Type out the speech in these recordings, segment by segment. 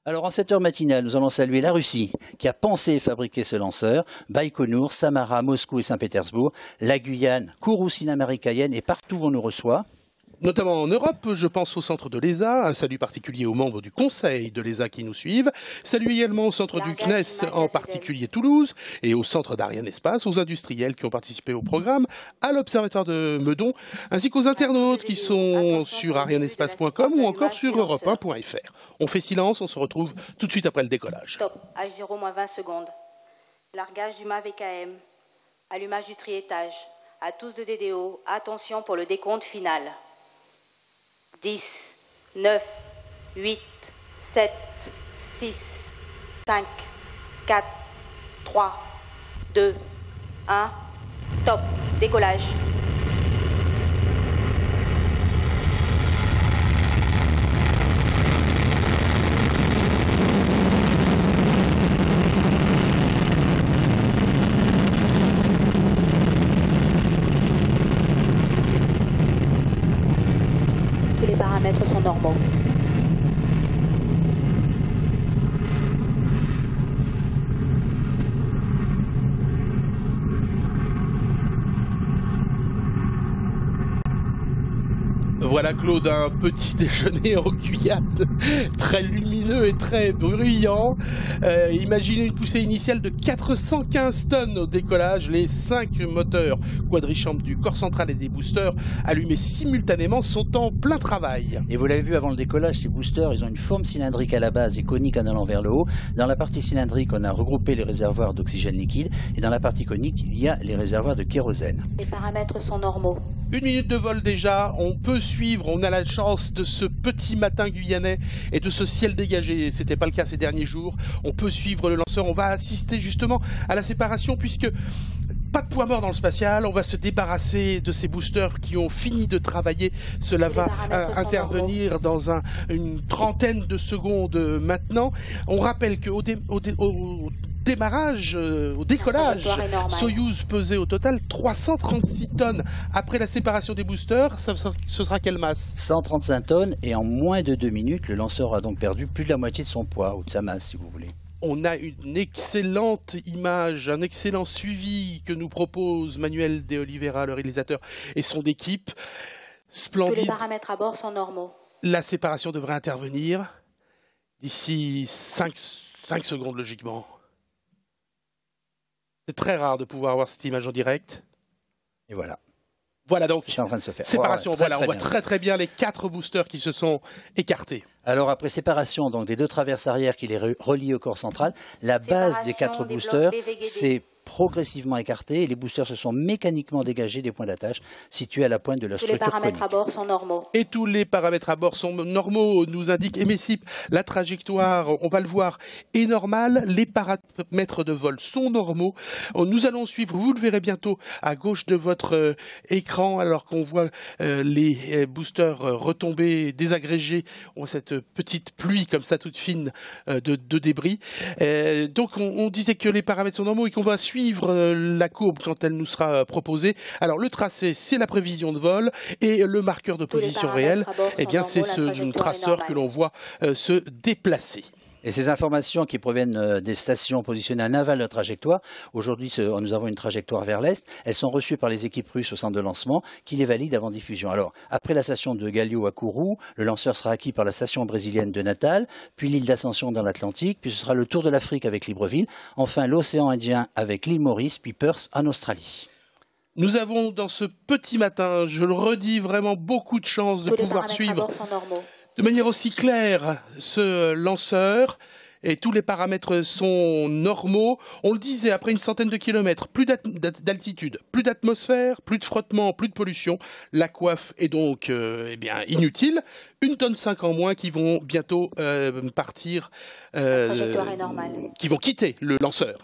Alors en cette heure matinale, nous allons saluer la Russie qui a pensé et fabriqué ce lanceur, Baïkonour, Samara, Moscou et Saint-Pétersbourg, la Guyane, Kourou, Sinamarine et partout où on nous reçoit. Notamment en Europe, je pense au centre de l'ESA, un salut particulier aux membres du conseil de l'ESA qui nous suivent, salut également au centre du CNES, en particulier Toulouse, et au centre d'Ariane Espace, aux industriels qui ont participé au programme, à l'Observatoire de Meudon, ainsi qu'aux internautes qui sont sur arianespace.com ou encore sur europe1.fr. On fait silence, on se retrouve tout de suite après le décollage. Top, H0 moins 20 secondes. Largage du MAVKM, allumage du triétage. À tous de DDO, attention pour le décompte final. 10, 9, 8, 7, 6, 5, 4, 3, 2, 1, top, décollage. Tous les paramètres sont normaux. Voilà Claude, un petit déjeuner en Guyane, très lumineux et très bruyant. Imaginez une poussée initiale de 415 tonnes au décollage, les 5 moteurs quadrichambre du corps central et des boosters allumés simultanément sont en plein travail. Et vous l'avez vu avant le décollage, ces boosters, ils ont une forme cylindrique à la base et conique en allant vers le haut. Dans la partie cylindrique, on a regroupé les réservoirs d'oxygène liquide et dans la partie conique, il y a les réservoirs de kérosène. Les paramètres sont normaux. 1 minute de vol déjà, on peut suivre, on a la chance de ce petit matin guyanais et de ce ciel dégagé, c'était pas le cas ces derniers jours, on peut suivre le lanceur, on va assister justement à la séparation puisque pas de poids mort dans le spatial, on va se débarrasser de ces boosters qui ont fini de travailler, cela va intervenir dans une trentaine de secondes maintenant. On rappelle qu'au démarrage, au décollage, Soyouz pesait au total 336 tonnes. Après la séparation des boosters, ce sera quelle masse? 135 tonnes et en moins de 2 minutes, le lanceur a donc perdu plus de la moitié de son poids ou de sa masse si vous voulez. On a une excellente image, un excellent suivi que nous propose Manuel de Oliveira, le réalisateur, et son équipe. Splendide. Tous les paramètres à bord sont normaux. La séparation devrait intervenir d'ici 5 secondes logiquement. C'est très rare de pouvoir avoir cette image en direct. Et voilà. Voilà donc, c'est en train de se faire. Séparation, ouais, voilà, on voit très bien les 4 boosters qui se sont écartés. Alors après séparation donc des 2 traverses arrière qui les relient au corps central, la base des 4 boosters s'est progressivement écartée et les boosters se sont mécaniquement dégagés des points d'attache situés à la pointe de la structure conique. Tous les paramètres à bord sont normaux. Et tous les paramètres à bord sont normaux, nous indique Emessip. La trajectoire, on va le voir, est normale. Les paramètres de vol sont normaux. Nous allons suivre, vous le verrez bientôt, à gauche de votre écran, alors qu'on voit les boosters retomber, désagrégés. On voit cette petite pluie comme ça, toute fine, de débris. Donc on disait que les paramètres sont normaux et qu'on va suivre la courbe quand elle nous sera proposée. Alors le tracé, c'est la prévision de vol et le marqueur de position réelle, eh bien c'est ce traceur que l'on voit se déplacer. Et ces informations qui proviennent des stations positionnées en aval de la trajectoire, aujourd'hui nous avons une trajectoire vers l'Est, elles sont reçues par les équipes russes au centre de lancement qui les valident avant diffusion. Alors, après la station de Gallo à Kourou, le lanceur sera acquis par la station brésilienne de Natal, puis l'île d'Ascension dans l'Atlantique, puis ce sera le tour de l'Afrique avec Libreville, enfin l'océan Indien avec l'île Maurice, puis Perth en Australie. Nous avons dans ce petit matin, je le redis, vraiment beaucoup de chance de pouvoir suivre de manière aussi claire ce lanceur et tous les paramètres sont normaux. On le disait, après une centaine de kilomètres, plus d'altitude, plus d'atmosphère, plus de frottement, plus de pollution. La coiffe est donc eh bien, inutile. 1,5 tonne en moins qui vont bientôt partir, qui vont quitter le lanceur.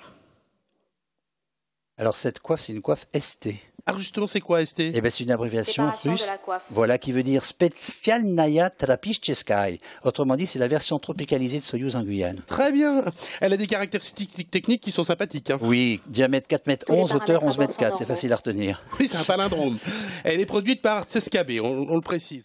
Alors cette coiffe, c'est une coiffe ST. Alors justement, c'est quoi ST? Eh bien, c'est une abréviation russe, voilà, qui veut dire Spécialnaya Trapicheskaya. Autrement dit, c'est la version tropicalisée de Soyouz en Guyane. Très bien. Elle a des caractéristiques techniques qui sont sympathiques. Hein. Oui, diamètre 4,11 m, hauteur 11,4 m, c'est facile à retenir. Oui, c'est un palindrome. Elle est produite par Tseskabé, on le précise.